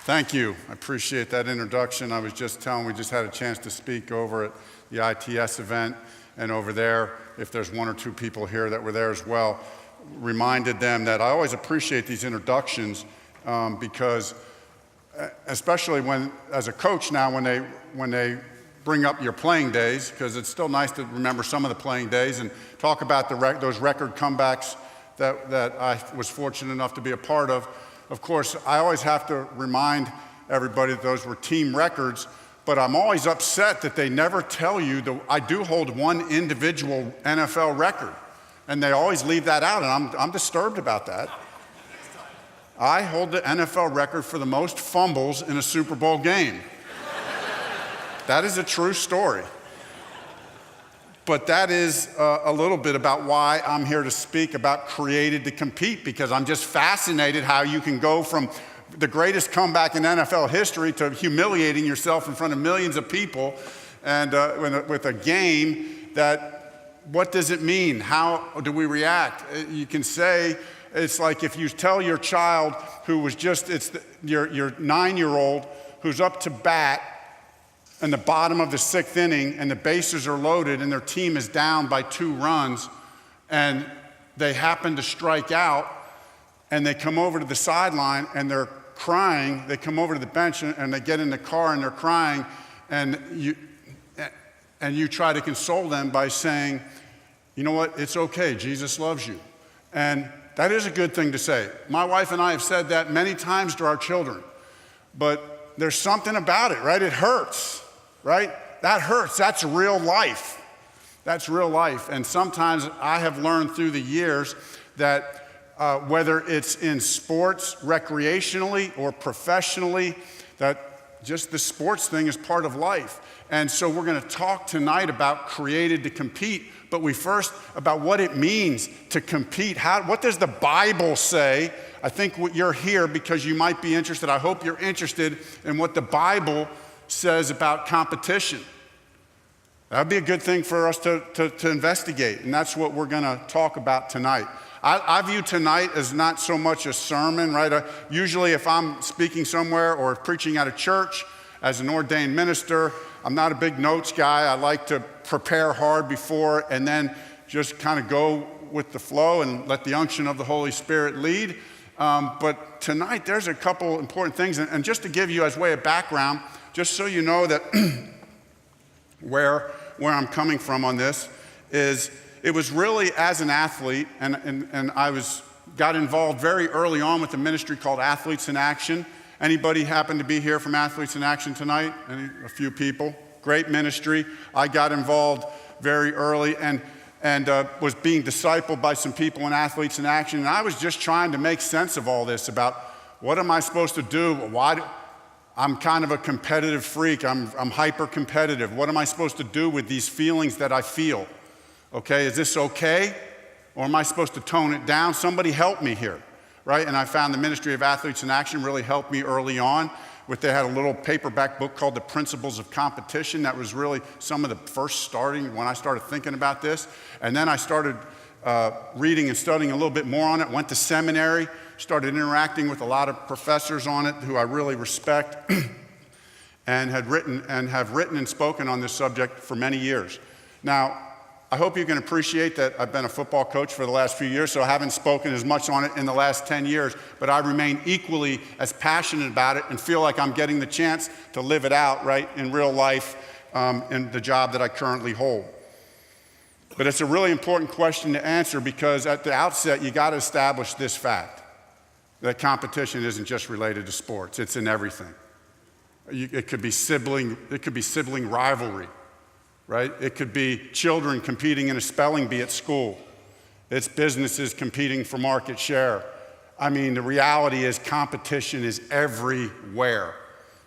Thank you. I appreciate that introduction. I was just telling, we just had a chance to speak over at the ITS event, and over there, if there's one or two people here that were there as well, reminded them that I always appreciate these introductions because especially when, as a coach now, when they bring up your playing days, because it's still nice to remember some of the playing days and talk about those record comebacks that I was fortunate enough to be a part of. Of course, I always have to remind everybody that those were team records, but I'm always upset that they never tell you that I do hold one individual NFL record, and they always leave that out, and I'm disturbed about that. I hold the NFL record for the most fumbles in a Super Bowl game. That is a true story. But that is a little bit about why I'm here to speak about Created to Compete, because I'm just fascinated how you can go from the greatest comeback in NFL history to humiliating yourself in front of millions of people and with a game that, what does it mean? How do we react? You can say, it's like if you tell your child who was just, your 9-year-old who's up to bat in the bottom of the 6th inning and the bases are loaded and their team is down by 2 runs and they happen to strike out and they come over to the sideline and they're crying. They come over to the bench and they get in the car and they're crying, and you try to console them by saying, you know what, it's okay, Jesus loves you. And that is a good thing to say. My wife and I have said that many times to our children, but there's something about it, right? It hurts. Right? That hurts. That's real life. That's real life. And sometimes I have learned through the years that whether it's in sports, recreationally or professionally, that just the sports thing is part of life. And so we're going to talk tonight about Created to Compete, but we first about what it means to compete. What does the Bible say? I think you're here because you might be interested. I hope you're interested in what the Bible says about competition. That would be a good thing for us to investigate, and that's what we're going to talk about tonight. I view tonight as not so much a sermon, right? Usually if I'm speaking somewhere or preaching at a church as an ordained minister, I'm not a big notes guy. I like to prepare hard before and then just kind of go with the flow and let the unction of the Holy Spirit lead. But tonight there's a couple important things, and just to give you as way of background, just so you know that where I'm coming from on this is, it was really as an athlete, and I got involved very early on with a ministry called Athletes in Action. Anybody happen to be here from Athletes in Action tonight? A few people. Great ministry. I got involved very early and was being discipled by some people in Athletes in Action, and I was just trying to make sense of all this about what am I supposed to do? I'm kind of a competitive freak. I'm hyper competitive. What am I supposed to do with these feelings that I feel? Okay, is this okay? Or am I supposed to tone it down? Somebody help me here, right? And I found the Ministry of Athletes in Action really helped me early on. They had a little paperback book called The Principles of Competition. That was really some of the first starting when I started thinking about this. And then I started reading and studying a little bit more on it, went to seminary, started interacting with a lot of professors on it who I really respect and have written and spoken on this subject for many years. Now, I hope you can appreciate that I've been a football coach for the last few years, so I haven't spoken as much on it in the last 10 years, but I remain equally as passionate about it and feel like I'm getting the chance to live it out, right, in real life in the job that I currently hold. But it's a really important question to answer because at the outset, you got to establish this fact, that competition isn't just related to sports, it's in everything. It could be sibling rivalry. Right? It could be children competing in a spelling bee at school. It's businesses competing for market share. I mean, the reality is competition is everywhere.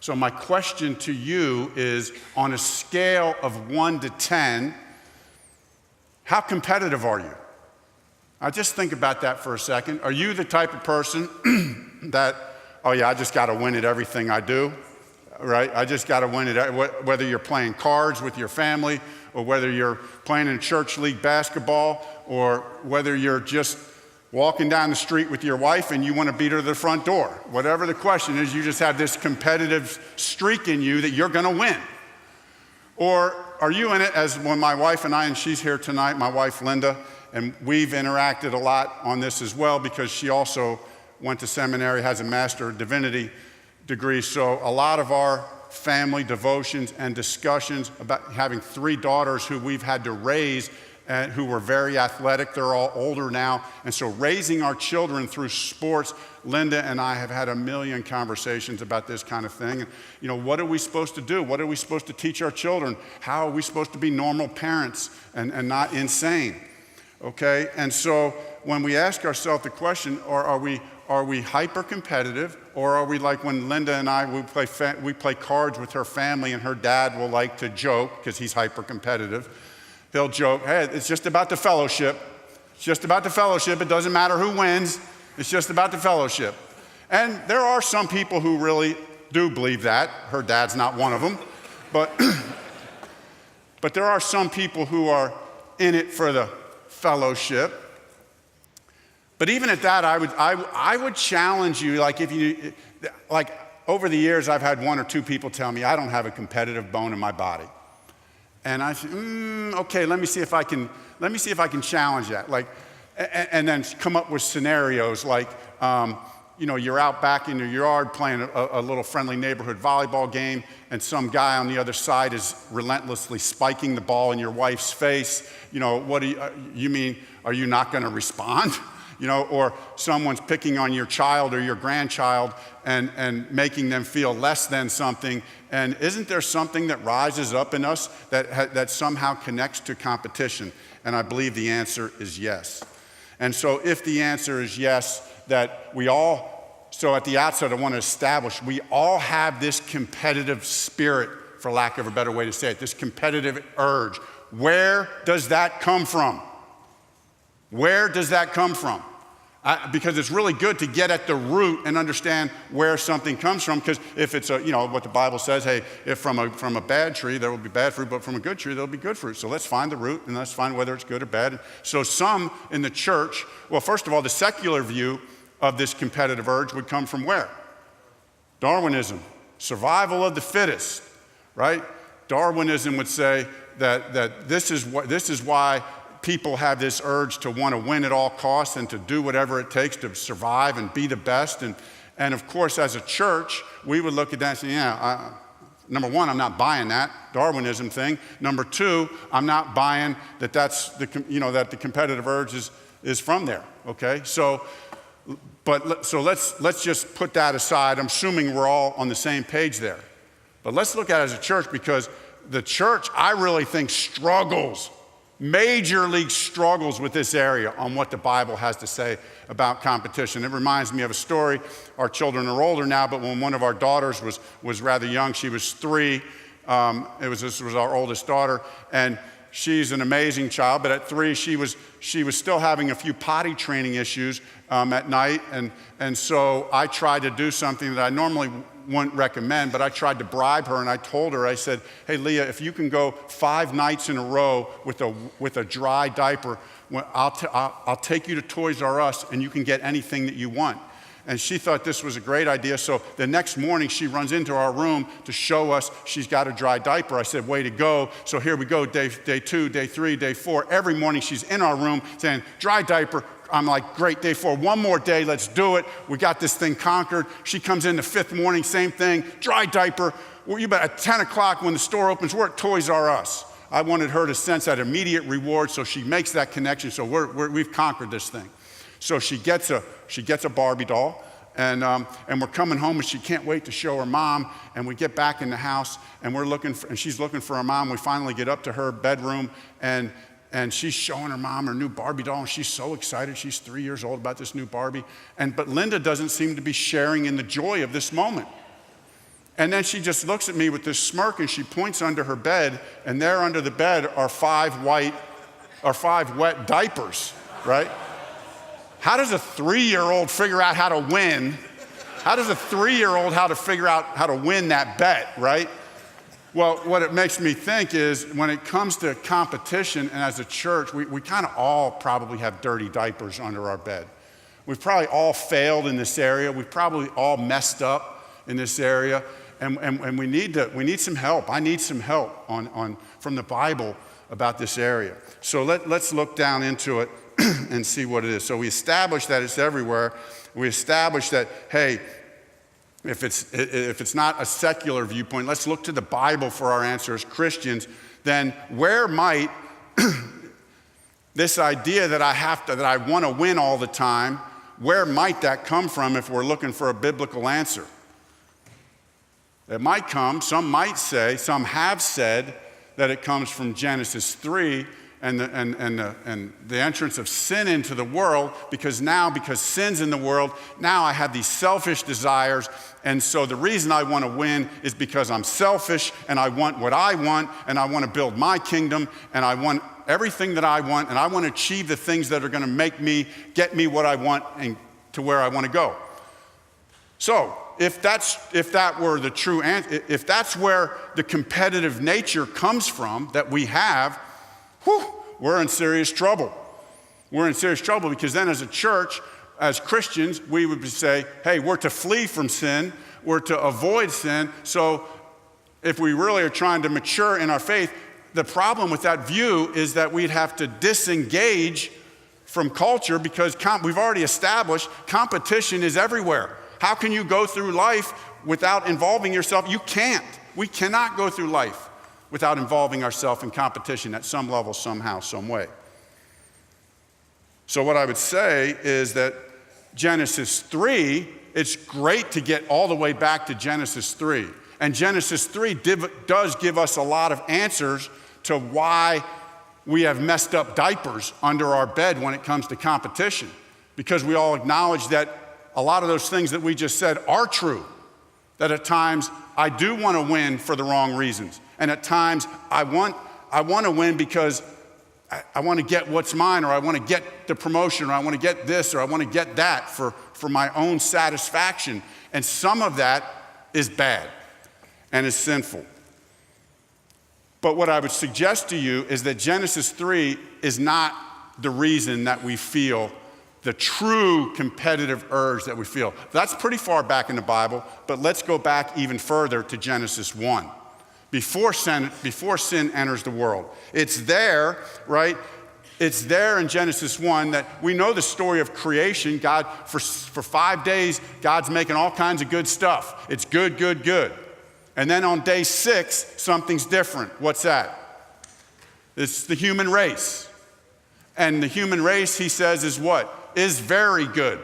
So my question to you is, on a scale of 1 to 10, how competitive are you? Now just think about that for a second. Are you the type of person that, oh yeah, I just got to win at everything I do? Right? I just got to win it, whether you're playing cards with your family or whether you're playing in church league basketball or whether you're just walking down the street with your wife and you want to beat her to the front door. Whatever the question is, you just have this competitive streak in you that you're going to win. Or are you in it as when my wife and I, and she's here tonight, my wife Linda, and we've interacted a lot on this as well because she also went to seminary, has a Master of Divinity degree. So a lot of our family devotions and discussions about having 3 daughters who we've had to raise and who were very athletic. They're all older now. And so raising our children through sports, Linda and I have had a million conversations about this kind of thing. You know, what are we supposed to do? What are we supposed to teach our children? How are we supposed to be normal parents and not insane? Okay, and so when we ask ourselves the question, are we hyper competitive, or are we like when Linda and I, we play cards with her family, and her dad will like to joke because he's hyper competitive. He'll joke, hey, it's just about the fellowship. It's just about the fellowship. It doesn't matter who wins. It's just about the fellowship. And there are some people who really do believe that. Her dad's not one of them. But there are some people who are in it for the fellowship. But even at that, I would challenge you, like over the years, I've had 1 or 2 people tell me I don't have a competitive bone in my body. And I said, okay, let me see if I can challenge that. And then come up with scenarios like, you're out back in your yard playing a little friendly neighborhood volleyball game, and some guy on the other side is relentlessly spiking the ball in your wife's face. What do you mean? Are you not going to respond? Or someone's picking on your child or your grandchild and making them feel less than something. And isn't there something that rises up in us that somehow connects to competition? And I believe the answer is yes. And so if the answer is yes, so at the outset I want to establish, we all have this competitive spirit, for lack of a better way to say it, this competitive urge. Where does that come from? Where does that come from? Because it's really good to get at the root and understand where something comes from. Because if it's what the Bible says, hey, if from a bad tree there will be bad fruit, but from a good tree there will be good fruit. So let's find the root and let's find whether it's good or bad. So some in the church, well, first of all, the secular view of this competitive urge would come from where? Darwinism, survival of the fittest, right? Darwinism would say that this is why people have this urge to want to win at all costs and to do whatever it takes to survive and be the best. And of course, as a church, we would look at that and say, number one, I'm not buying that Darwinism thing. Number 2, I'm not buying that that the competitive urge is from there. Okay, so let's just put that aside. I'm assuming we're all on the same page there. But let's look at it as a church, because the church, I really think, major league struggles with this area on what the Bible has to say about competition. It reminds me of a story. Our children are older now, but when one of our daughters was rather young, she was 3. This was our oldest daughter, and she's an amazing child. But at 3, she was still having a few potty training issues at night, and so I tried to do something that I normally wouldn't recommend, but I tried to bribe her, and I told her, I said, hey, Leah, if you can go 5 nights in a row with a dry diaper, I'll take you to Toys R Us, and you can get anything that you want. And she thought this was a great idea, so the next morning she runs into our room to show us she's got a dry diaper. I said, way to go. So here we go, day 2, day 3, day 4. Every morning she's in our room saying, dry diaper. I'm like, great, day 4, one more day, let's do it. We got this thing conquered. She comes in the 5th morning, same thing, dry diaper. Well, at 10 o'clock when the store opens, we're at Toys R Us. I wanted her to sense that immediate reward, so she makes that connection. So we've conquered this thing. So she gets a Barbie doll, and we're coming home, and she can't wait to show her mom. And we get back in the house, and she's looking for her mom. We finally get up to her bedroom, and she's showing her mom her new Barbie doll, and she's so excited. She's 3 years old about this new Barbie. But Linda doesn't seem to be sharing in the joy of this moment. And then she just looks at me with this smirk, and she points under her bed, and there under the bed are 5 wet diapers, right? How does a 3-year-old figure out how to win? How does a 3-year-old figure out how to win that bet, right? Well, what it makes me think is when it comes to competition, and as a church, we kind of all probably have dirty diapers under our bed. We've probably all failed in this area. We've probably all messed up in this area. And we need some help. I need some help from the Bible about this area. So let's look down into it and see what it is. So we established that it's everywhere. We established that, hey, if it's not a secular viewpoint, let's look to the Bible for our answer as Christians. Then where might this idea that I want to win all the time, where might that come from if we're looking for a biblical answer? It might come, some might say, some have said that it comes from Genesis 3 and the entrance of sin into the world, because sin's in the world, now I have these selfish desires, and so the reason I want to win is because I'm selfish and I want what I want, and I want to build my kingdom, and I want everything that I want, and I want to achieve the things that are going to get me what I want and to where I want to go. So, if that were the true answer, if that's where the competitive nature comes from that we have, we're in serious trouble. We're in serious trouble, because then as a church, as Christians, we would say, hey, we're to flee from sin, we're to avoid sin. So if we really are trying to mature in our faith, the problem with that view is that we'd have to disengage from culture, because we've already established competition is everywhere. How can you go through life without involving yourself? You can't. We cannot go through life without involving ourselves in competition at some level, somehow, some way. So what I would say is that Genesis 3, it's great to get all the way back to Genesis 3. And Genesis 3 does give us a lot of answers to why we have messed up diapers under our bed when it comes to competition. Because we all acknowledge that a lot of those things that we just said are true. That at times I do want to win for the wrong reasons. And at times I want to win because I want to get what's mine, or I want to get the promotion, or I want to get this, or I want to get that for my own satisfaction. And some of that is bad and is sinful. But what I would suggest to you is that Genesis 3 is not the reason that we feel the true competitive urge that we feel. That's pretty far back in the Bible, but let's go back even further to Genesis 1. Before sin enters the world. It's there, right? It's there in Genesis 1 that we know the story of creation. God, for 5 days, God's making all kinds of good stuff. It's good, good, good. And then on day 6, something's different. What's that? It's the human race. And the human race, he says, is what? Is very good.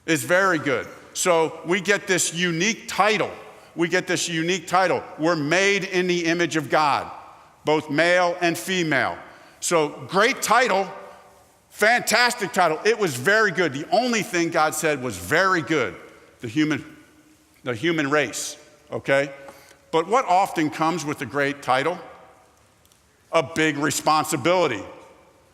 Is very good. So we get this unique title. We're made in the image of God, both male and female. So great title, fantastic title. It was very good. The only thing God said was very good, the human race, okay? But what often comes with a great title? A big responsibility.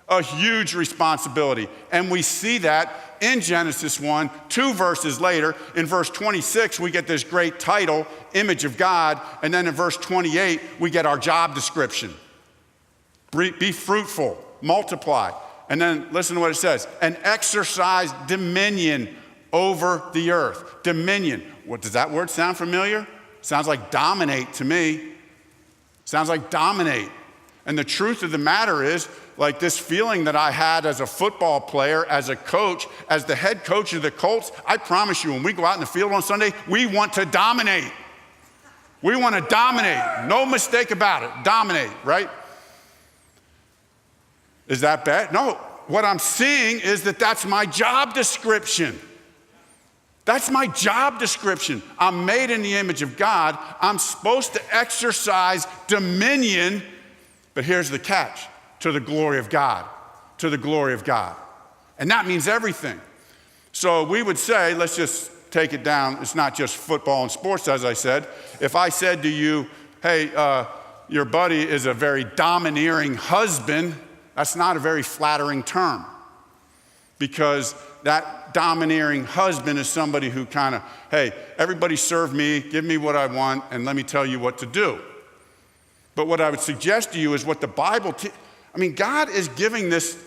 A huge responsibility. And we see that in Genesis 1, 2 verses later. In verse 26, we get this great title, Image of God. And then in verse 28, we get our job description. Be fruitful, multiply. And then listen to what it says. And exercise dominion over the earth. Dominion. What, does that word sound familiar? Sounds like dominate to me. Sounds like dominate. And the truth of the matter is, like this feeling that I had as a football player, as a coach, as the head coach of the Colts, I promise you, when we go out in the field on Sunday, we want to dominate. We want to dominate. No mistake about it. Dominate, right? Is that bad? No. What I'm seeing is that that's my job description. That's my job description. I'm made in the image of God. I'm supposed to exercise dominion, but here's the catch. To the glory of God, to the glory of God. And that means everything. So we would say, let's just take it down. It's not just football and sports, as I said. If I said to you, hey, your buddy is a very domineering husband, that's not a very flattering term. Because that domineering husband is somebody who kind of, hey, everybody serve me, give me what I want, and let me tell you what to do. But what I would suggest to you is what the Bible God is giving this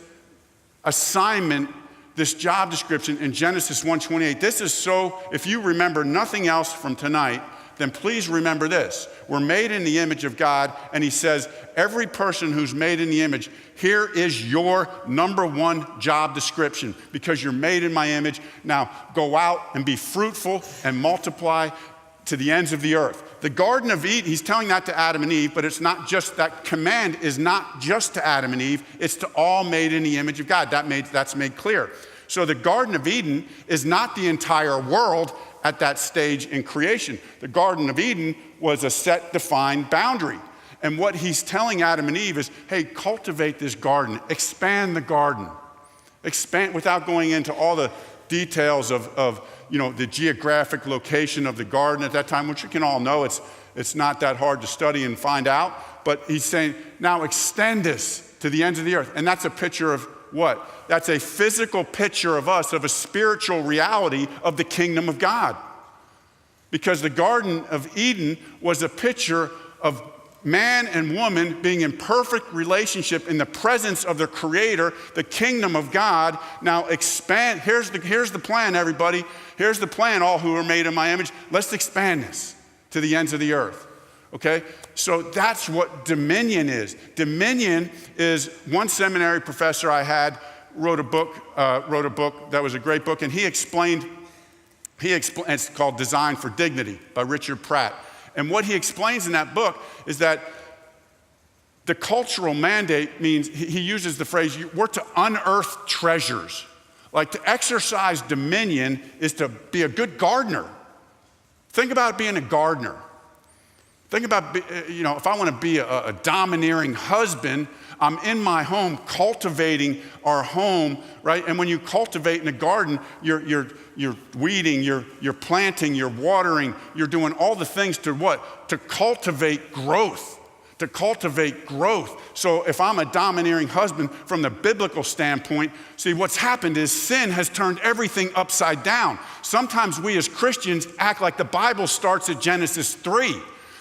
assignment this job description in Genesis 1:28. This is so, if you remember nothing else from tonight, then please remember this. We're made in the image of God, and he says, every person who's made in the image, here is your number one job description, because you're made in my image. Now go out and be fruitful and multiply to the ends of the earth. The Garden of Eden, he's telling that to Adam and Eve, but it's not just, that command is not just to Adam and Eve, it's to all made in the image of God. That's made clear. So the Garden of Eden is not the entire world at that stage in creation. The Garden of Eden was a set, defined boundary. And what he's telling Adam and Eve is, hey, cultivate this garden, expand the garden. Expand, without going into all the details of the geographic location of the garden at that time, which you can all know, it's not that hard to study and find out. But he's saying, now extend this to the ends of the earth. And that's a picture of what? That's a physical picture of us, of a spiritual reality of the kingdom of God. Because the Garden of Eden was a picture of man and woman being in perfect relationship in the presence of their Creator, the kingdom of God. Now expand, here's the plan, everybody. Here's the plan, all who are made in my image. Let's expand this to the ends of the earth, okay? So that's what dominion is. Dominion is, one seminary professor I had wrote a book that was a great book, and he explained, it's called Design for Dignity by Richard Pratt. And what he explains in that book is that the cultural mandate means, he uses the phrase, we're to unearth treasures. Like, to exercise dominion is to be a good gardener. Think about being a gardener. Think about, if I want to be a domineering husband, I'm in my home cultivating our home, right? And when you cultivate in a garden, you're weeding, you're planting, you're watering, you're doing all the things to what? To cultivate growth. To cultivate growth. So if I'm a domineering husband from the biblical standpoint, see, what's happened is sin has turned everything upside down. Sometimes we as Christians act like the Bible starts at Genesis 3.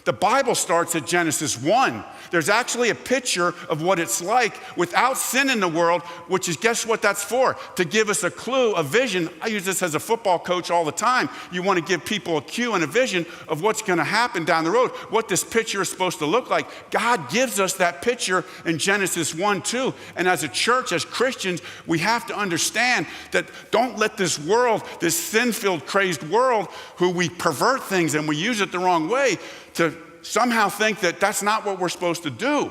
The Bible starts at Genesis 1. There's actually a picture of what it's like without sin in the world, which is, guess what that's for? To give us a clue, a vision. I use this as a football coach all the time. You want to give people a cue and a vision of what's going to happen down the road, what this picture is supposed to look like. God gives us that picture in Genesis 1-2. And as a church, as Christians, we have to understand that don't let this world, this sin-filled, crazed world, who we pervert things and we use it the wrong way, to somehow think that that's not what we're supposed to do.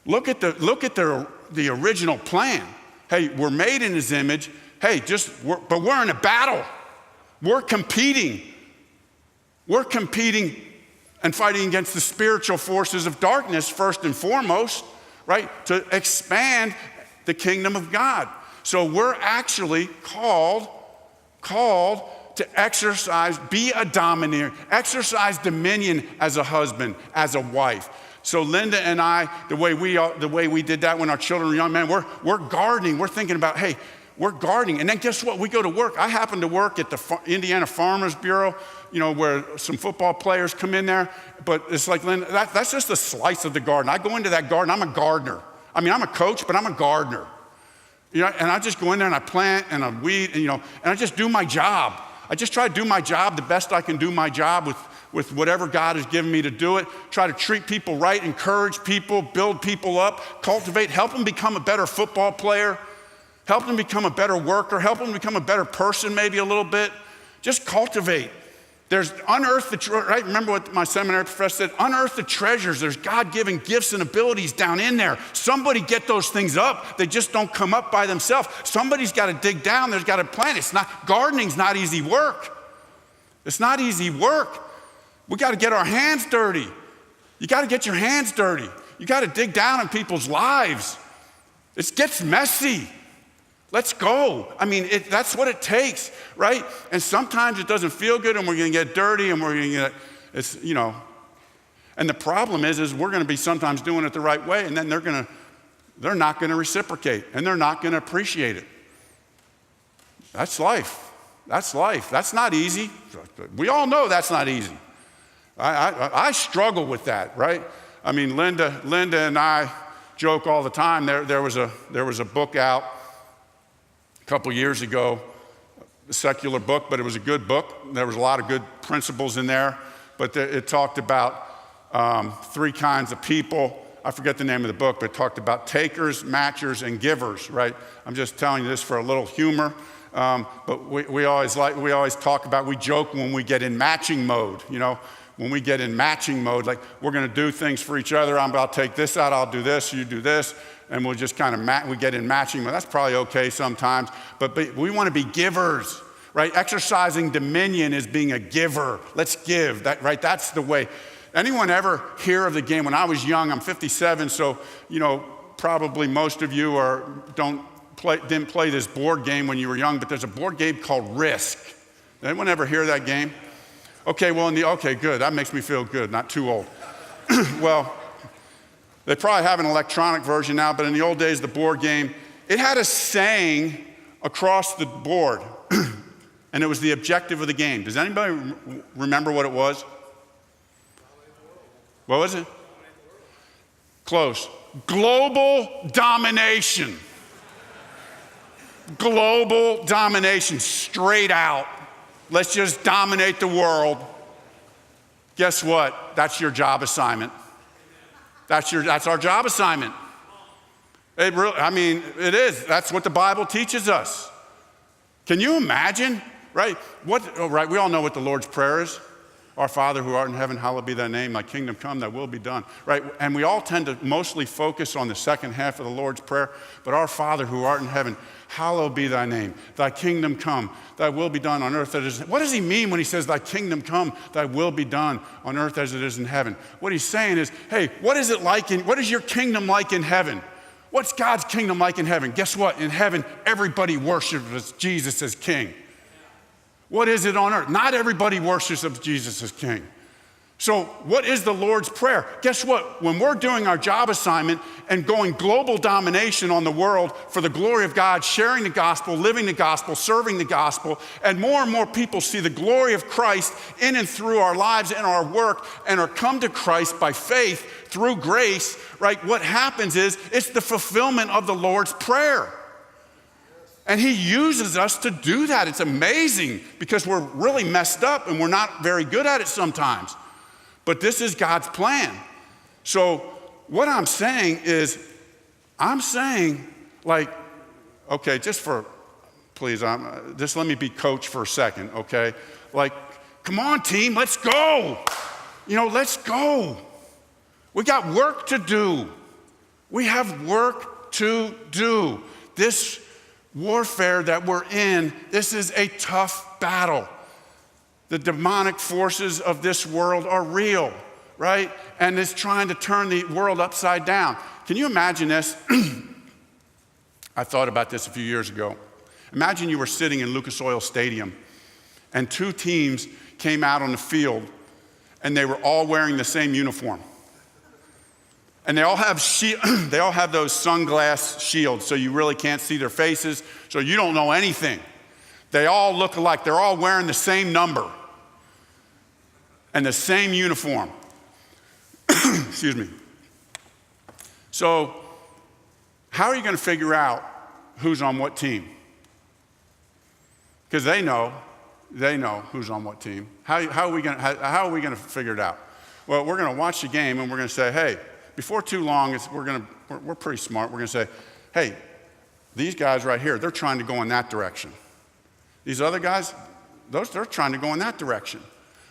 Look at the original plan. Hey, we're made in his image. Hey, but we're in a battle. We're competing. We're competing and fighting against the spiritual forces of darkness first and foremost, right? To expand the kingdom of God. So we're actually called to exercise, be a domineer, exercise dominion as a husband, as a wife. So Linda and I, the way we did that when our children were young, man, we're gardening. We're thinking about, hey, we're gardening. And then guess what? We go to work. I happen to work at the Indiana Farmers Bureau, where some football players come in there. But it's like, Linda, that's just a slice of the garden. I go into that garden. I'm a gardener. I mean, I'm a coach, but I'm a gardener. And I just go in there and I plant and I weed, and I just do my job. I just try to do my job the best I can do my job with whatever God has given me to do it. Try to treat people right, encourage people, build people up, cultivate, help them become a better football player, help them become a better worker, help them become a better person maybe a little bit. Just cultivate. There's unearth the treasure, right? Remember what my seminary professor said? Unearth the treasures. There's God-given gifts and abilities down in there. Somebody get those things up. They just don't come up by themselves. Somebody's got to dig down. There's got to plant. Gardening's not easy work. It's not easy work. We got to get our hands dirty. You got to get your hands dirty. You got to dig down in people's lives. It gets messy. Let's go. I mean, that's what it takes, right? And sometimes it doesn't feel good and we're going to get dirty and we're going to get, And the problem is we're going to be sometimes doing it the right way, and then they're not going to reciprocate and they're not going to appreciate it. That's life. That's life. That's not easy. We all know that's not easy. I struggle with that, right? I mean, Linda and I joke all the time. There was a book out a couple years ago, a secular book, but it was a good book. There was a lot of good principles in there, but it talked about 3 kinds of people. I forget the name of the book, but it talked about takers, matchers, and givers, right? I'm just telling you this for a little humor. But we always talk about, we joke when we get in matching mode, you know, when we get in matching mode, like we're going to do things for each other. I'll take this out, I'll do this, you do this, and we'll just kind of we get in matching mode. That's probably okay sometimes, but we want to be givers, right? Exercising dominion is being a giver. Let's give, that, right? That's the way. Anyone ever hear of the game? When I was young, I'm 57, so, you know, probably most of you didn't play this board game when you were young, but there's a board game called Risk. Did anyone ever hear that game? Okay, well, okay, good. That makes me feel good, not too old. Well, they probably have an electronic version now, but in the old days, the board game, it had a saying across the board, and it was the objective of the game. Does anybody remember what it was? What was it? Close. Global domination. Global domination, straight out. Let's just dominate the world. Guess what? That's your job assignment. That's our job assignment. It is. That's what the Bible teaches us. Can you imagine, right? Right, we all know what the Lord's Prayer is. Our Father who art in heaven, hallowed be thy name, thy kingdom come, thy will be done, right? And we all tend to mostly focus on the second half of the Lord's Prayer, but our Father who art in heaven, hallowed be thy name, thy kingdom come, thy will be done on earth as it is. What does he mean when he says thy kingdom come, thy will be done on earth as it is in heaven? What he's saying is, hey, what is your kingdom like in heaven? What's God's kingdom like in heaven? Guess what? In heaven, everybody worships Jesus as king. What is it on earth? Not everybody worships Jesus as king. So what is the Lord's Prayer? Guess what? When we're doing our job assignment and going global domination on the world for the glory of God, sharing the gospel, living the gospel, serving the gospel, and more people see the glory of Christ in and through our lives and our work and are come to Christ by faith through grace, right? What happens is it's the fulfillment of the Lord's Prayer. And he uses us to do that. It's amazing because we're really messed up and we're not very good at it sometimes. But this is God's plan. So what I'm saying is, like, okay, just let me be coach for a second, okay? Like, come on, team, let's go. You know, let's go. We got work to do. We have work to do. This warfare that we're in, this is a tough battle. The demonic forces of this world are real, right? And it's trying to turn the world upside down. Can you imagine this? I thought about this a few years ago. Imagine you were sitting in Lucas Oil Stadium and 2 teams came out on the field and they were all wearing the same uniform. And they all have those sunglass shields, so you really can't see their faces, so you don't know anything. They all look alike. They're all wearing the same number and the same uniform. Excuse me. So how are you going to figure out who's on what team? Because they know who's on what team. How are we going to figure it out? Well, we're going to watch the game and we're going to say, hey, before too long, we're pretty smart. We're going to say, hey, these guys right here, they're trying to go in that direction. These other guys, they're trying to go in that direction.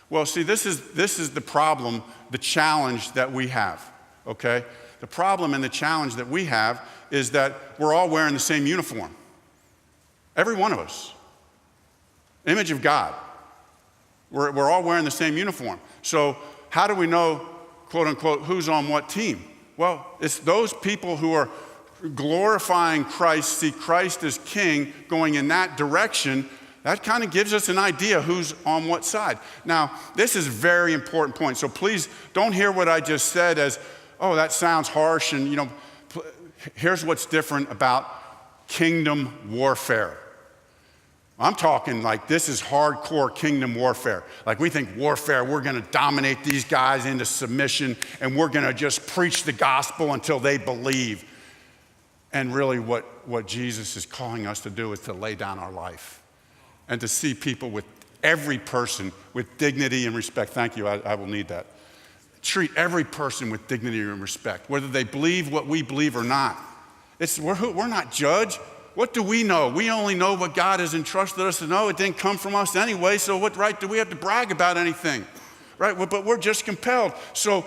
Well, see, this is the problem, the challenge that we have, okay? The problem and the challenge that we have is that we're all wearing the same uniform. Every one of us. Image of God. We're all wearing the same uniform. So how do we know, quote unquote, who's on what team? Well, it's those people who are glorifying Christ, see Christ as king, going in that direction. That kind of gives us an idea who's on what side. Now, this is a very important point. So please don't hear what I just said as, oh, that sounds harsh. And, you know, here's what's different about kingdom warfare. I'm talking like this is hardcore kingdom warfare. Like we think warfare, we're going to dominate these guys into submission and we're going to just preach the gospel until they believe. And really what Jesus is calling us to do is to lay down our life and to see people every person with dignity and respect. Thank you, I will need that. Treat every person with dignity and respect, whether they believe what we believe or not. We're not judged. What do we know? We only know what God has entrusted us to know. It didn't come from us anyway, so what right do we have to brag about anything? Right? But we're just compelled. So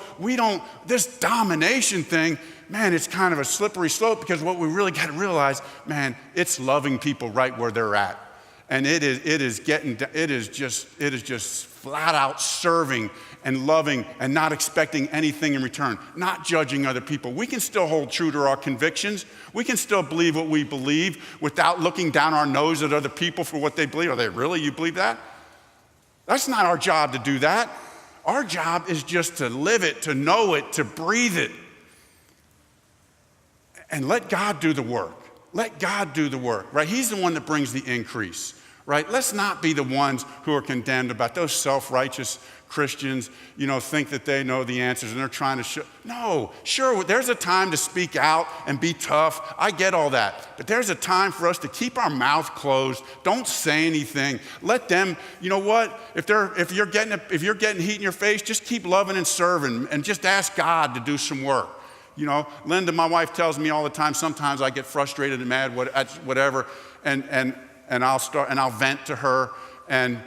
this domination thing, man, it's kind of a slippery slope, because what we really got to realize, man, it's loving people right where they're at. And it is just flat out serving and loving and not expecting anything in return, not judging other people. We can still hold true to our convictions. We can still believe what we believe without looking down our nose at other people for what they believe. Are they really? You believe that? That's not our job to do that. Our job is just to live it, to know it, to breathe it. And let God do the work. Let God do the work, right? He's the one that brings the increase, right? Let's not be the ones who are condemned about those self-righteous Christians, think that they know the answers and they're trying to show. No, sure, there's a time to speak out and be tough. I get all that. But there's a time for us to keep our mouth closed. Don't say anything. Let them, you know what? If you're getting heat in your face, just keep loving and serving and just ask God to do some work. Linda, my wife, tells me all the time, sometimes I get frustrated and mad, whatever, and I'll vent to her, and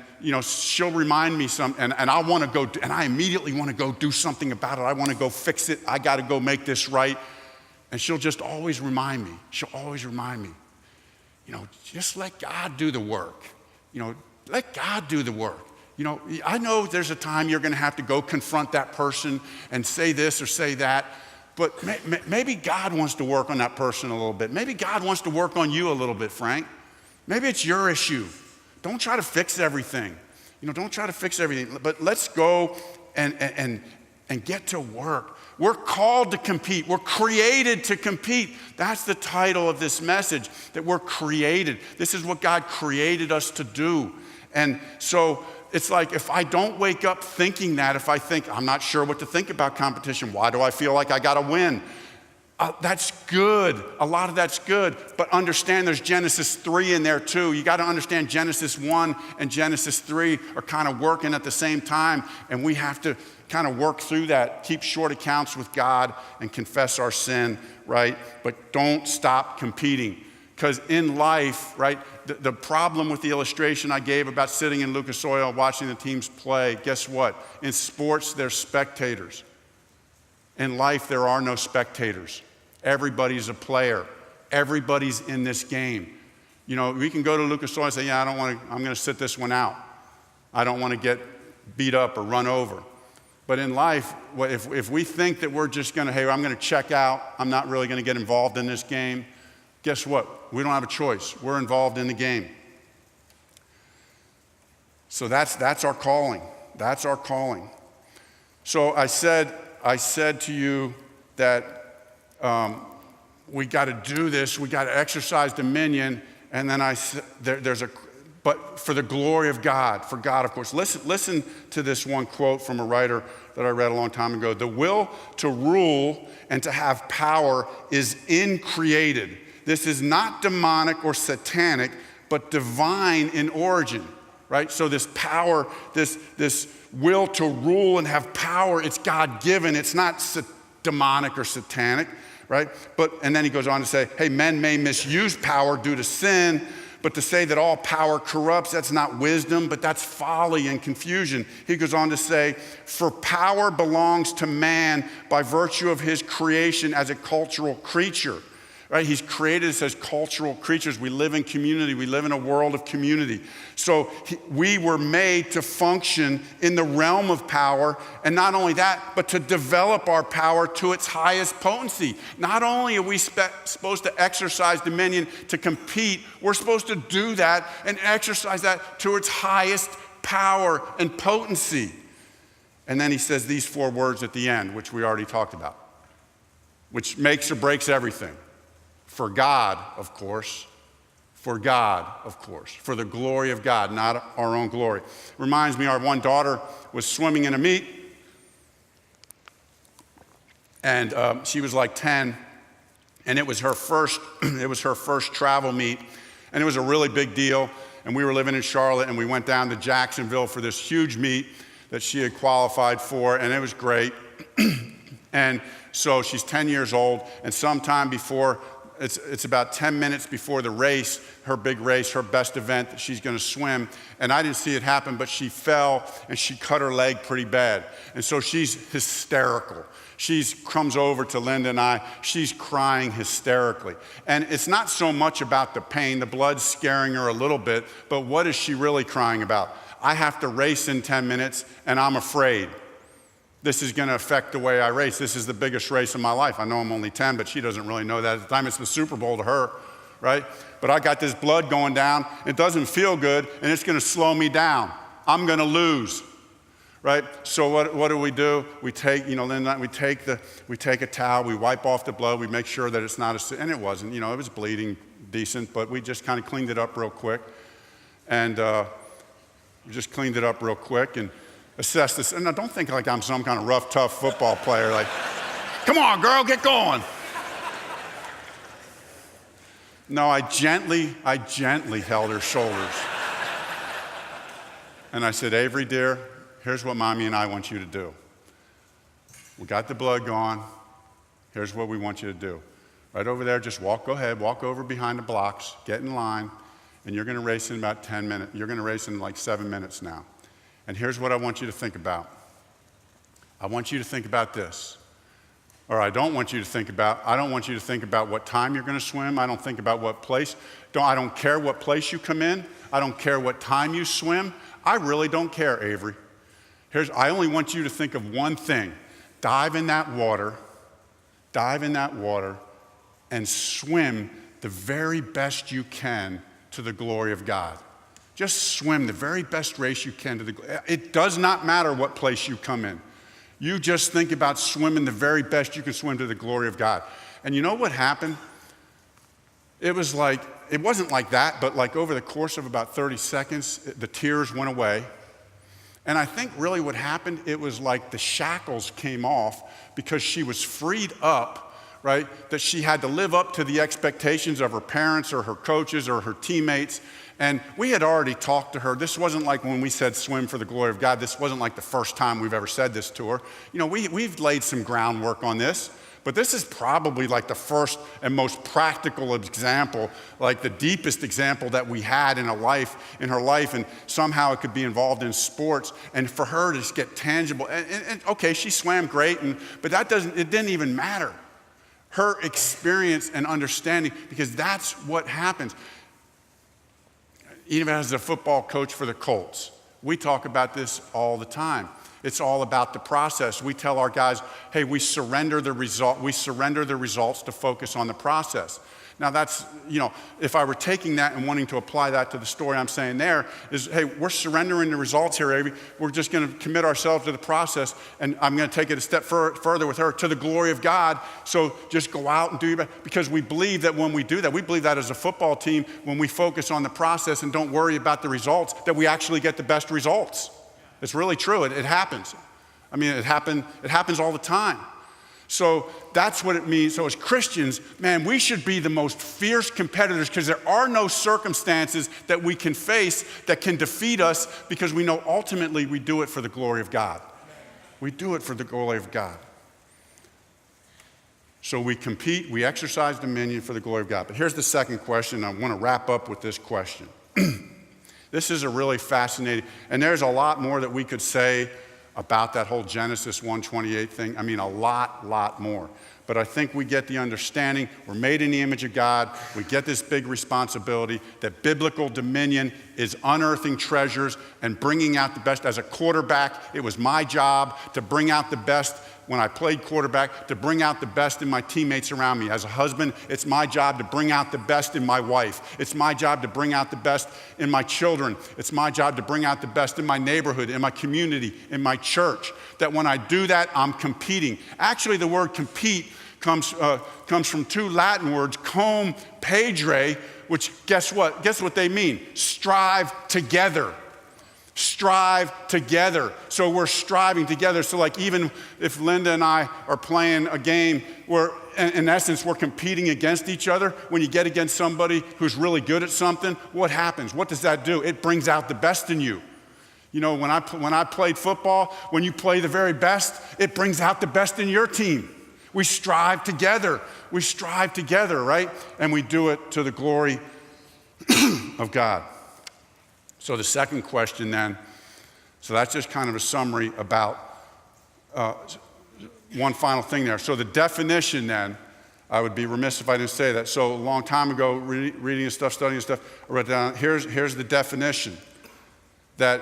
she'll remind me and I want to go, and I immediately want to go do something about it. I want to go fix it. I got to go make this right. And she'll just always remind me. She'll always remind me, just let God do the work. Let God do the work. I know there's a time you're going to have to go confront that person and say this or say that. But maybe God wants to work on that person a little bit. Maybe God wants to work on you a little bit, Frank. Maybe it's your issue. Don't try to fix everything. Don't try to fix everything. But let's go and get to work. We're called to compete. We're created to compete. That's the title of this message, that we're created. This is what God created us to do. And so it's like, if I don't wake up thinking that, if I think, I'm not sure what to think about competition, why do I feel like I got to win? That's good. A lot of that's good. But understand there's Genesis 3 in there too. You got to understand Genesis 1 and Genesis 3 are kind of working at the same time. And we have to kind of work through that, keep short accounts with God and confess our sin, right? But don't stop competing. Because in life, right, the problem with the illustration I gave about sitting in Lucas Oil watching the teams play, guess what? In sports, there's spectators. In life, there are no spectators. Everybody's a player. Everybody's in this game. We can go to Lucas Oil and say, I'm going to sit this one out. I don't want to get beat up or run over. But in life, if we think that we're just going to, I'm going to check out, I'm not really going to get involved in this game, guess what? We don't have a choice. We're involved in the game. So that's our calling. That's our calling. So I said to you that we got to do this. We got to exercise dominion. And then I said, but for the glory of God, for God, of course. Listen to this one quote from a writer that I read a long time ago. The will to rule and to have power is increated. This is not demonic or satanic, but divine in origin, right? So this power, this will to rule and have power, it's God-given. It's not demonic or satanic, right? And then he goes on to say, hey, men may misuse power due to sin, but to say that all power corrupts, that's not wisdom, but that's folly and confusion. He goes on to say, for power belongs to man by virtue of his creation as a cultural creature. Right? He's created us as cultural creatures. We live in community. We live in a world of community. So we were made to function in the realm of power. And not only that, but to develop our power to its highest potency. Not only are we supposed to exercise dominion to compete, we're supposed to do that and exercise that to its highest power and potency. And then he says these 4 words at the end, which we already talked about, which makes or breaks everything. For God, of course. For God, of course. For the glory of God, not our own glory. Reminds me, our one daughter was swimming in a meet. And she was like 10. And it was her first travel meet, and it was a really big deal. And we were living in Charlotte, and we went down to Jacksonville for this huge meet that she had qualified for, and it was great. And so she's 10 years old, and sometime before, it's about 10 minutes before the race, her big race, her best event that she's gonna swim, and I didn't see it happen, but she fell and she cut her leg pretty bad. And so she's hysterical. She comes over to Linda and I, she's crying hysterically. And it's not so much about the pain, the blood's scaring her a little bit, but what is she really crying about? I have to race in 10 minutes and I'm afraid. This is gonna affect the way I race. This is the biggest race of my life. I know I'm only 10, but she doesn't really know that at the time. It's the Super Bowl to her, right? But I got this blood going down. It doesn't feel good, and it's gonna slow me down. I'm gonna lose, right? So what do? We take, Linda, we take a towel, we wipe off the blood, we make sure that it's not and it wasn't, it was bleeding decent, but we just kind of cleaned it up real quick. And we just cleaned it up real quick and assess this. And now don't think like I'm some kind of rough, tough football player. Like, come on, girl, get going. No, I gently held her shoulders. And I said, Avery, dear, here's what Mommy and I want you to do. We got the blood gone. Here's what we want you to do. Right over there, just go ahead, walk over behind the blocks, get in line, and you're gonna race in about 10 minutes. You're gonna race in like 7 minutes now. And here's what I want you to think about. I want you to think about this. Or I don't want you to think about what time you're gonna swim. I don't think about what place. I don't care what place you come in. I don't care what time you swim. I really don't care, Avery. I only want you to think of one thing. Dive in that water, and swim the very best you can to the glory of God. Just swim the very best race you can it does not matter what place you come in. You just think about swimming the very best you can swim to the glory of God. And you know what happened? It wasn't like that, but like over the course of about 30 seconds, the tears went away. And I think really what happened, it was like the shackles came off because she was freed up, right? That she had to live up to the expectations of her parents or her coaches or her teammates. And we had already talked to her. This wasn't like when we said swim for the glory of God. This wasn't like the first time we've ever said this to her. We've laid some groundwork on this, but this is probably like the first and most practical example, like the deepest example that we had in her life, and somehow it could be involved in sports, and for her to just get tangible. And okay, she swam great, but it didn't even matter. Her experience and understanding, because that's what happens. Even as a football coach for the Colts, we talk about this all the time. It's all about the process. We tell our guys, hey, we surrender the results to focus on the process. Now that's, if I were taking that and wanting to apply that to the story I'm saying there is, hey, we're surrendering the results here, Avery. We're just gonna commit ourselves to the process, and I'm gonna take it a step further with her to the glory of God. So just go out and do your best, because we believe that when we do that, we believe that as a football team, when we focus on the process and don't worry about the results, that we actually get the best results. It's really true, it happens. I mean, it happens all the time. So that's what it means. So as Christians, man, we should be the most fierce competitors, because there are no circumstances that we can face that can defeat us, because we know ultimately we do it for the glory of God. We do it for the glory of God. So we compete, we exercise dominion for the glory of God. But here's the second question. I want to wrap up with this question. This is a really fascinating, and there's a lot more that we could say about that whole Genesis 1:28 thing. I mean, a lot more. But I think we get the understanding, we're made in the image of God. We get this big responsibility that biblical dominion is unearthing treasures and bringing out the best. As a quarterback, it was my job to bring out the best when I played quarterback, to bring out the best in my teammates around me. As a husband, it's my job to bring out the best in my wife. It's my job to bring out the best in my children. It's my job to bring out the best in my neighborhood, in my community, in my church. That when I do that, I'm competing. Actually, the word compete comes from two Latin words, cum pagere, which guess what? Guess what they mean? Strive together. Strive together. So we're striving together. So like even if Linda and I are playing a game where in essence we're competing against each other, when you get against somebody who's really good at something, what happens? What does that do? It brings out the best in you. You know, when I played football, when you play the very best, it brings out the best in your team. We strive together. We strive together, right? And we do it to the glory of God. So the second question then, so that's just kind of a summary about one final thing there. So the definition then, I would be remiss if I didn't say that. So a long time ago, reading and stuff, studying and stuff, I wrote down, here's the definition that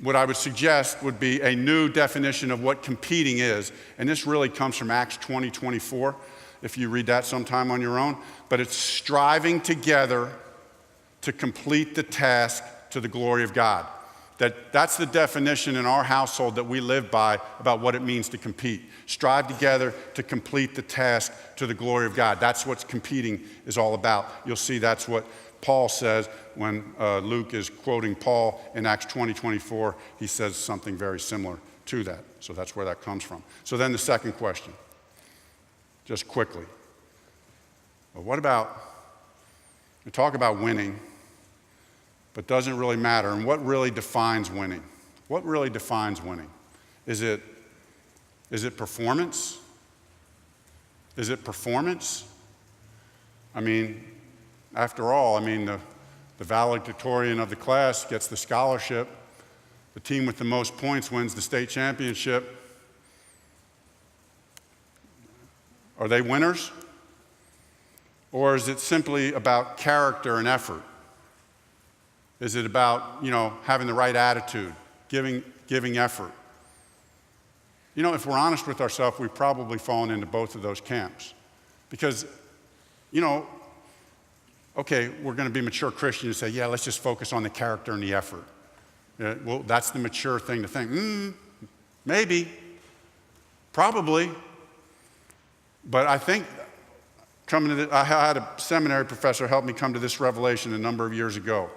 what I would suggest would be a new definition of what competing is. And this really comes from Acts 20:24, if you read that sometime on your own. But it's striving together to complete the task to the glory of God. That's the definition in our household that we live by about what it means to compete. Strive together to complete the task to the glory of God. That's what competing is all about. You'll see that's what Paul says when Luke is quoting Paul in Acts 20:24. He says something very similar to that. So that's where that comes from. So then the second question, just quickly. Well, what about, we talk about winning, but doesn't really matter. And what really defines winning? What really defines winning? Is it performance? Is it performance? I mean, after all, the valedictorian of the class gets the scholarship. The team with the most points wins the state championship. Are they winners? Or is it simply about character and effort? Is it about, having the right attitude, giving effort? If we're honest with ourselves, we've probably fallen into both of those camps. Because, okay, we're going to be mature Christians and say, yeah, let's just focus on the character and the effort. Yeah, well, that's the mature thing to think. Maybe, probably. But I think I had a seminary professor help me come to this revelation a number of years ago.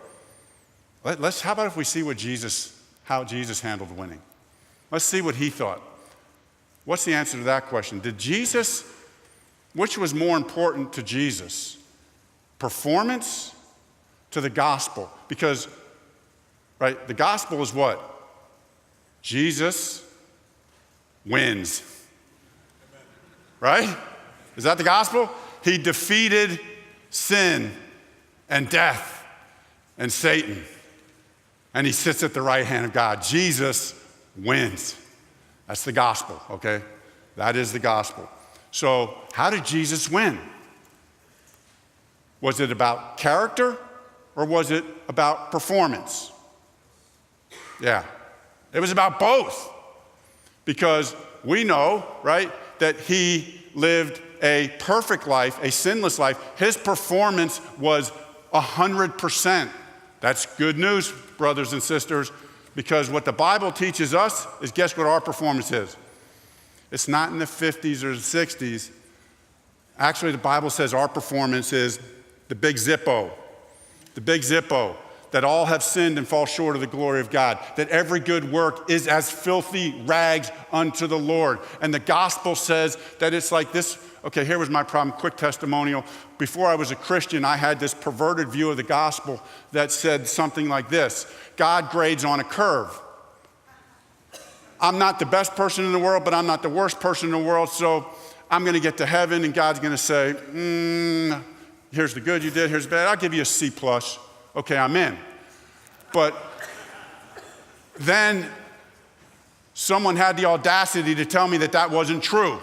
How about if we see how Jesus handled winning? Let's see what he thought. What's the answer to that question? Which was more important to Jesus? Performance to the gospel? Because, right, the gospel is what? Jesus wins. Right? Is that the gospel? He defeated sin and death and Satan. And he sits at the right hand of God. Jesus wins. That's the gospel, okay? That is the gospel. So how did Jesus win? Was it about character or was it about performance? Yeah, it was about both. Because we know, right, that he lived a perfect life, a sinless life. His performance was 100%. That's good news, brothers and sisters, because what the Bible teaches us is, guess what our performance is? It's not in the 50s or the 60s. Actually, the Bible says our performance is the big Zippo, that all have sinned and fall short of the glory of God, that every good work is as filthy rags unto the Lord. And the gospel says that it's like this. Okay, here was my problem, quick testimonial. Before I was a Christian, I had this perverted view of the gospel that said something like this: God grades on a curve. I'm not the best person in the world, but I'm not the worst person in the world, so I'm gonna get to heaven and God's gonna say, here's the good you did, here's the bad, I'll give you a C+. Okay, I'm in. But then someone had the audacity to tell me that that wasn't true.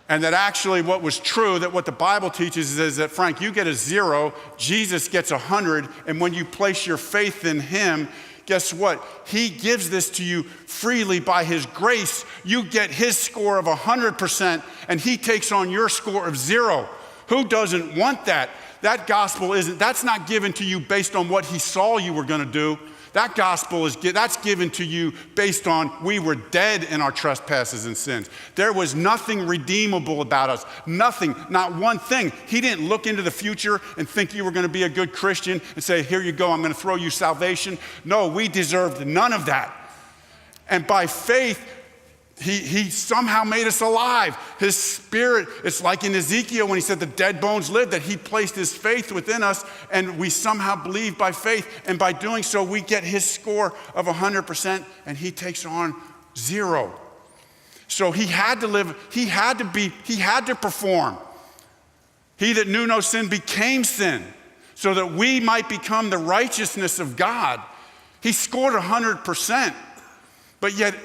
And that actually what was true, that what the Bible teaches is that, Frank, you get a 0, Jesus gets 100, and when you place your faith in him, guess what? He gives this to you freely by his grace. You get his score of 100%, and he takes on your score of 0. Who doesn't want that? That gospel that's not given to you based on what he saw you were going to do. That gospel that's given to you based on we were dead in our trespasses and sins. There was nothing redeemable about us. Nothing, not one thing. He didn't look into the future and think you were going to be a good Christian and say, here you go, I'm going to throw you salvation. No, we deserved none of that. And by faith, he somehow made us alive. His spirit, it's like in Ezekiel when he said the dead bones live, that he placed his faith within us and we somehow believe by faith. And by doing so, we get his score of 100% and he takes on 0. So he had to live, he had to perform. He that knew no sin became sin so that we might become the righteousness of God. He scored 100%, but yet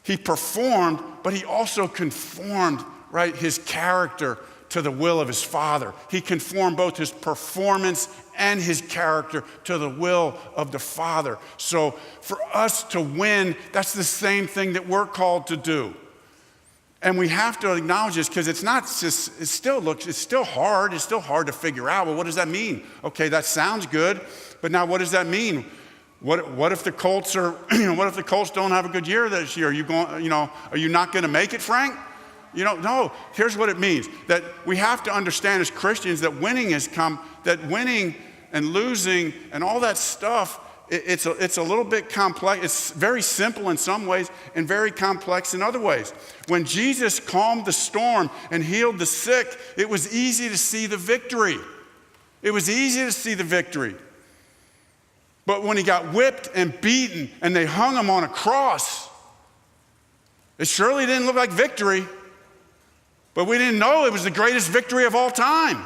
he performed, but he also conformed, right, his character to the will of his Father. He conformed both his performance and his character to the will of the Father. So for us to win, that's the same thing that we're called to do. And we have to acknowledge this because it's still hard. It's still hard to figure out, well, what does that mean? Okay, that sounds good, but now what does that mean? What if the Colts don't have a good year this year? Are you not going to make it, Frank? No. Here's what it means: that we have to understand as Christians that winning and losing and all that stuff, it's a little bit complex. It's very simple in some ways and very complex in other ways. When Jesus calmed the storm and healed the sick, it was easy to see the victory. It was easy to see the victory. But when he got whipped and beaten and they hung him on a cross, it surely didn't look like victory. But we didn't know it was the greatest victory of all time.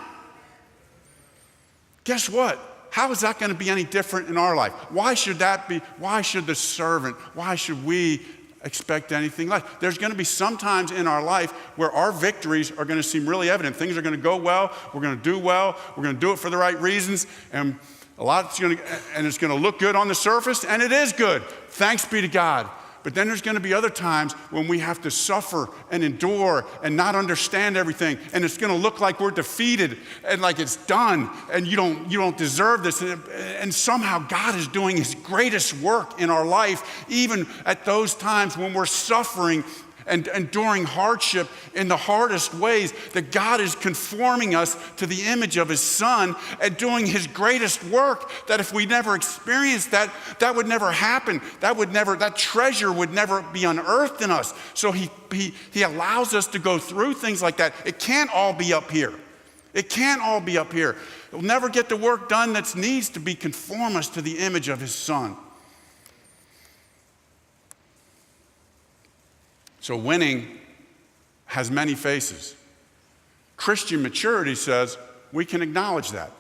Guess what? How is that going to be any different in our life? Why should that be? Why should the servant, why should we expect anything less? There's going to be some times in our life where our victories are going to seem really evident. Things are going to go well. We're going to do well. We're going to do it for the right reasons. And it's going to look good on the surface, and it is good. Thanks be to God. But then there's going to be other times when we have to suffer and endure and not understand everything, and it's going to look like we're defeated and like it's done, and you don't deserve this. And somehow God is doing his greatest work in our life, even at those times when we're suffering and enduring hardship in the hardest ways, that God is conforming us to the image of his Son and doing his greatest work, that if we never experienced that would never happen. That treasure would never be unearthed in us. So he allows us to go through things like that. It can't all be up here. It can't all be up here. We'll never get the work done that needs to be conform us to the image of his Son. So winning has many faces. Christian maturity says we can acknowledge that.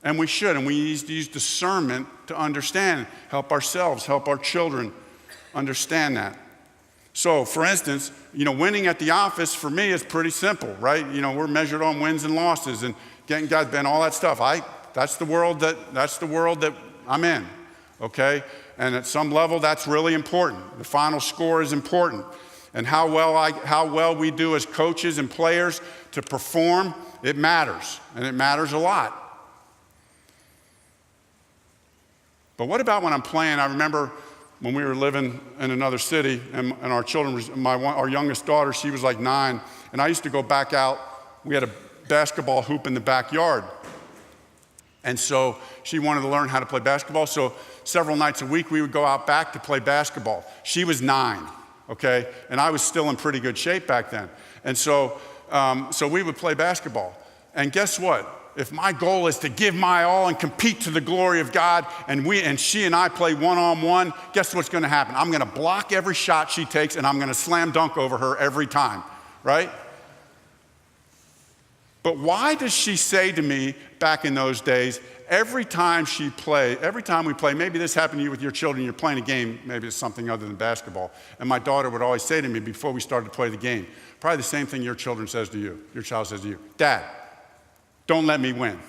And we should. And we need to use discernment to understand, help ourselves, help our children understand that. So, for instance, winning at the office for me is pretty simple, right? We're measured on wins and losses and getting God's been all that stuff. That's the world that I'm in, okay? And at some level, that's really important. The final score is important. And how well we do as coaches and players to perform, it matters, and it matters a lot. But what about when I'm playing? I remember when we were living in another city, and our children, our youngest daughter, she was like 9, and I used to go back out. We had a basketball hoop in the backyard. And so she wanted to learn how to play basketball. So several nights a week, we would go out back to play basketball. She was 9, okay? And I was still in pretty good shape back then. And so we would play basketball. And guess what? If my goal is to give my all and compete to the glory of God, and she and I play one-on-one, guess what's going to happen? I'm going to block every shot she takes, and I'm going to slam dunk over her every time, right? But why does she say to me back in those days, every time we play, maybe this happened to you with your children, you're playing a game, maybe it's something other than basketball, and my daughter would always say to me before we started to play the game, probably the same thing your child says to you, Dad, don't let me win.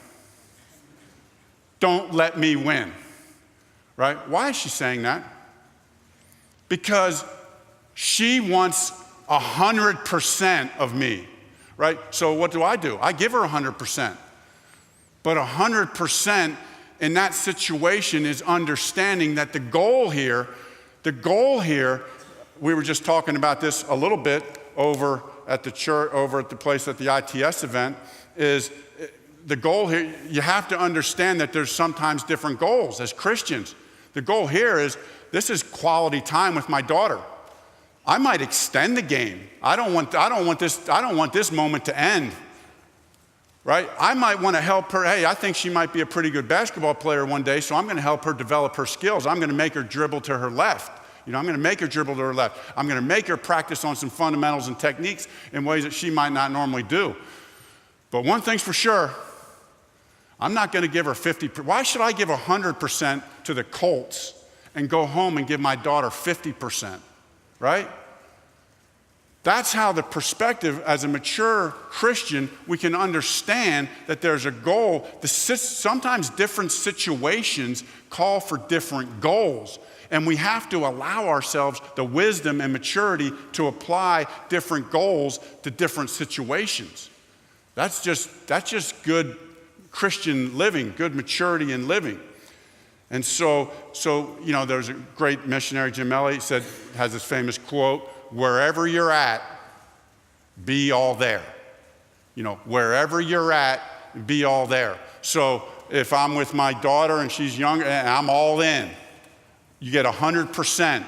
Don't let me win, right? Why is she saying that? Because she wants 100% of me. Right? So what do? I give her 100%. But 100% in that situation is understanding that the goal here, we were just talking about this a little bit over at the church, over at the place at the ITS event, is the goal here, you have to understand that there's sometimes different goals as Christians. The goal here is, this is quality time with my daughter. I might extend the game. I don't want this moment to end. Right? I might want to help her. Hey, I think she might be a pretty good basketball player one day, so I'm going to help her develop her skills. I'm going to make her dribble to her left. I'm going to make her dribble to her left. I'm going to make her practice on some fundamentals and techniques in ways that she might not normally do. But one thing's for sure, I'm not going to give her 50%. Why should I give 100% to the Colts and go home and give my daughter 50%? Right? That's how the perspective, as a mature Christian, we can understand that there's a goal. Sometimes different situations call for different goals. And we have to allow ourselves the wisdom and maturity to apply different goals to different situations. That's just good Christian living, good maturity in living. And so there's a great missionary, Jim Elliot, has this famous quote, wherever you're at, be all there. Wherever you're at, be all there. So if I'm with my daughter and she's younger, I'm all in. You get 100%,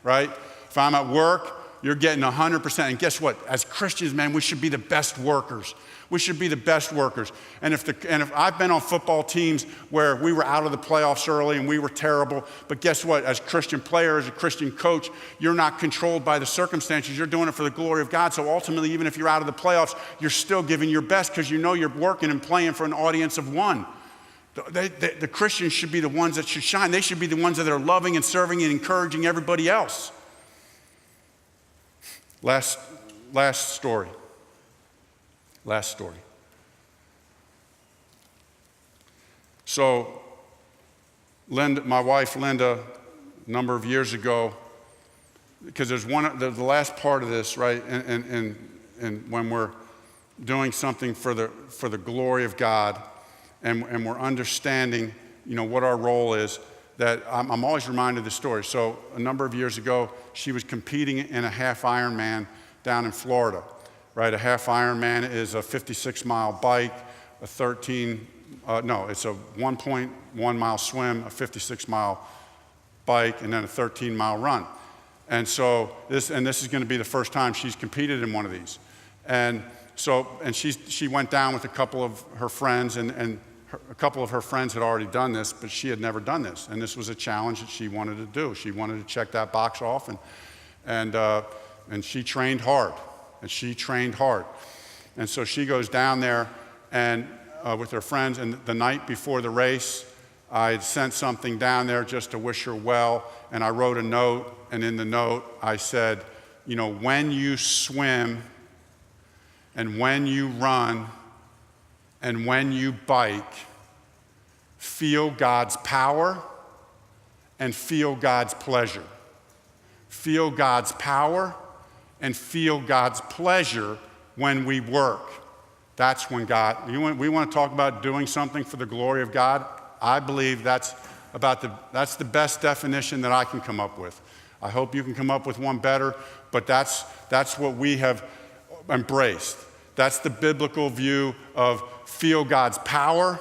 right? If I'm at work, you're getting 100%. And guess what? As Christians, man, we should be the best workers. We should be the best workers. And if I've been on football teams where we were out of the playoffs early and we were terrible, but guess what? As Christian player, as a Christian coach, you're not controlled by the circumstances. You're doing it for the glory of God. So ultimately, even if you're out of the playoffs, you're still giving your best because you know you're working and playing for an audience of one. The Christians should be the ones that should shine. They should be the ones that are loving and serving and encouraging everybody else. Last story. So, my wife Linda, a number of years ago, because there's the last part of this, right? And when we're doing something for the glory of God, and we're understanding, what our role is. That I'm always reminded of the story. So a number of years ago, she was competing in a half Ironman down in Florida, right? A half Ironman is a 56-mile bike, it's a 1.1 mile swim, a 56-mile bike, and then a 13-mile run. And so this is going to be the first time she's competed in one of these. And she went down with a couple of her friends, and a couple of her friends had already done this, but she had never done this. And this was a challenge that she wanted to do. She wanted to check that box off, and she trained hard. And so she goes down there and with her friends, and the night before the race, I had sent something down there just to wish her well, and I wrote a note, and in the note I said, when you swim and when you run and when you bike, feel God's power and feel God's pleasure. Feel God's power and feel God's pleasure when we work. That's when we want to talk about doing something for the glory of God. I believe that's the best definition that I can come up with. I hope you can come up with one better, but that's what we have embraced. That's the biblical view of feel God's power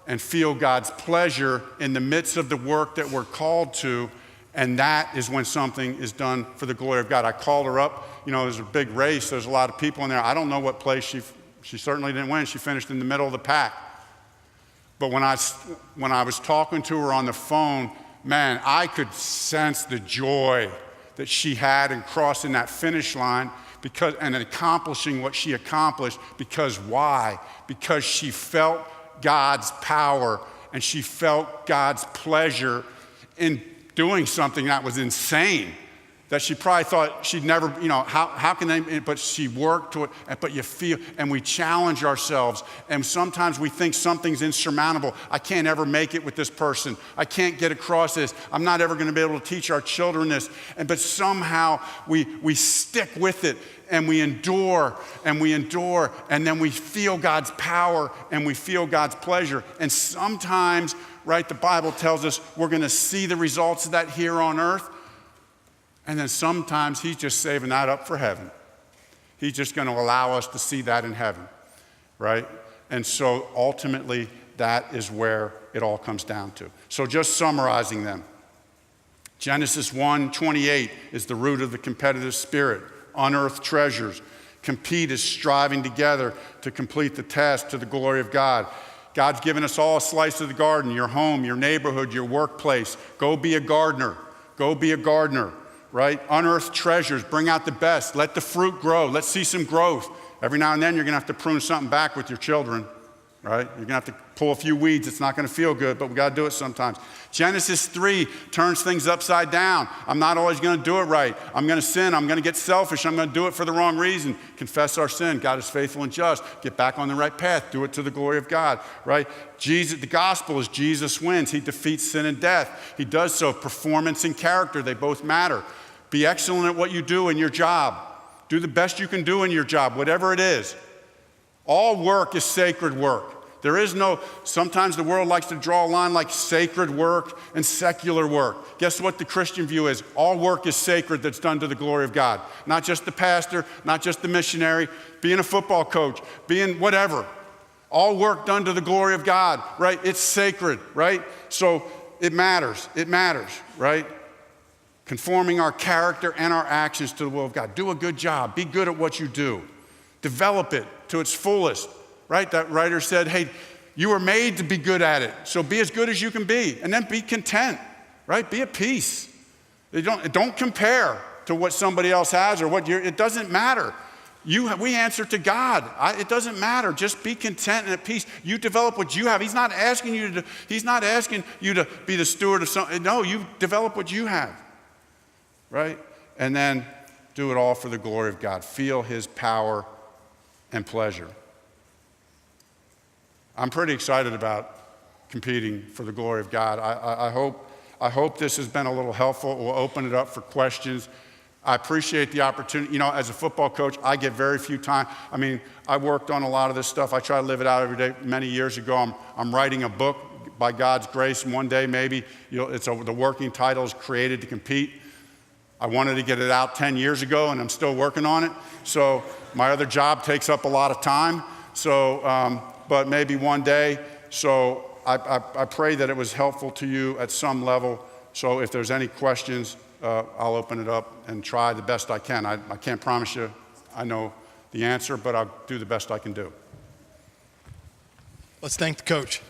and feel God's pleasure in the midst of the work that we're called to, and that is when something is done for the glory of God. I called her up. There's a big race. There's a lot of people in there. I don't know what place she certainly didn't win. She finished in the middle of the pack. But when I was talking to her on the phone, man, I could sense the joy that she had in crossing that finish line and accomplishing what she accomplished. Because why? Because she felt God's power and she felt God's pleasure in doing something that was insane, that she probably thought she'd never, how can they, but she worked to it, but you feel, and we challenge ourselves, and sometimes we think something's insurmountable. I can't ever make it with this person. I can't get across this. I'm not ever gonna be able to teach our children this, but somehow we stick with it, and we endure, and then we feel God's power, and we feel God's pleasure, and sometimes right, the Bible tells us we're going to see the results of that here on earth. And then sometimes he's just saving that up for heaven. He's just going to allow us to see that in heaven, right? And so ultimately, that is where it all comes down to. So just summarizing them. Genesis 1:28 is the root of the competitive spirit. Unearthed treasures. Compete is striving together to complete the task to the glory of God. God's given us all a slice of the garden, your home, your neighborhood, your workplace. Go be a gardener. Go be a gardener, right? Unearthed treasures, bring out the best. Let the fruit grow. Let's see some growth. Every now and then you're going to have to prune something back with your children, right? You're going to have to pull a few weeds. It's not going to feel good, but we got to do it sometimes. Genesis 3 turns things upside down. I'm not always going to do it right. I'm going to sin. I'm going to get selfish. I'm going to do it for the wrong reason. Confess our sin. God is faithful and just. Get back on the right path. Do it to the glory of God, right? Jesus, the gospel is Jesus wins. He defeats sin and death. He does so. Performance and character, they both matter. Be excellent at what you do in your job. Do the best you can do in your job, whatever it is. All work is sacred work. There is no, sometimes the world likes to draw a line like sacred work and secular work. Guess what the Christian view is? All work is sacred that's done to the glory of God. Not just the pastor, not just the missionary, being a football coach, being whatever. All work done to the glory of God, right? It's sacred, right? So it matters, right? Conforming our character and our actions to the will of God. Do a good job. Be good at what you do. Develop it to its fullest. Right? That writer said, hey, you were made to be good at it, so be as good as you can be. And then be content, right? Be at peace. Don't compare to what somebody else has or what it doesn't matter. We answer to God. It doesn't matter. Just be content and at peace. You develop what you have. He's not asking you to be the steward of something. No, you develop what you have, right? And then do it all for the glory of God. Feel his power and pleasure. I'm pretty excited about competing for the glory of God. I hope this has been a little helpful. We'll open it up for questions. I appreciate the opportunity. You know, as a football coach, I get very few time. I mean, I worked on a lot of this stuff. I try to live it out every day. Many years ago, I'm writing a book by God's grace. And one day, maybe, the working title is Created to Compete. I wanted to get it out 10 years ago, and I'm still working on it. So my other job takes up a lot of time. So, but maybe one day. So I pray that it was helpful to you at some level. So if there's any questions, I'll open it up and try the best I can. I can't promise you I know the answer, but I'll do the best I can do. Let's thank the coach.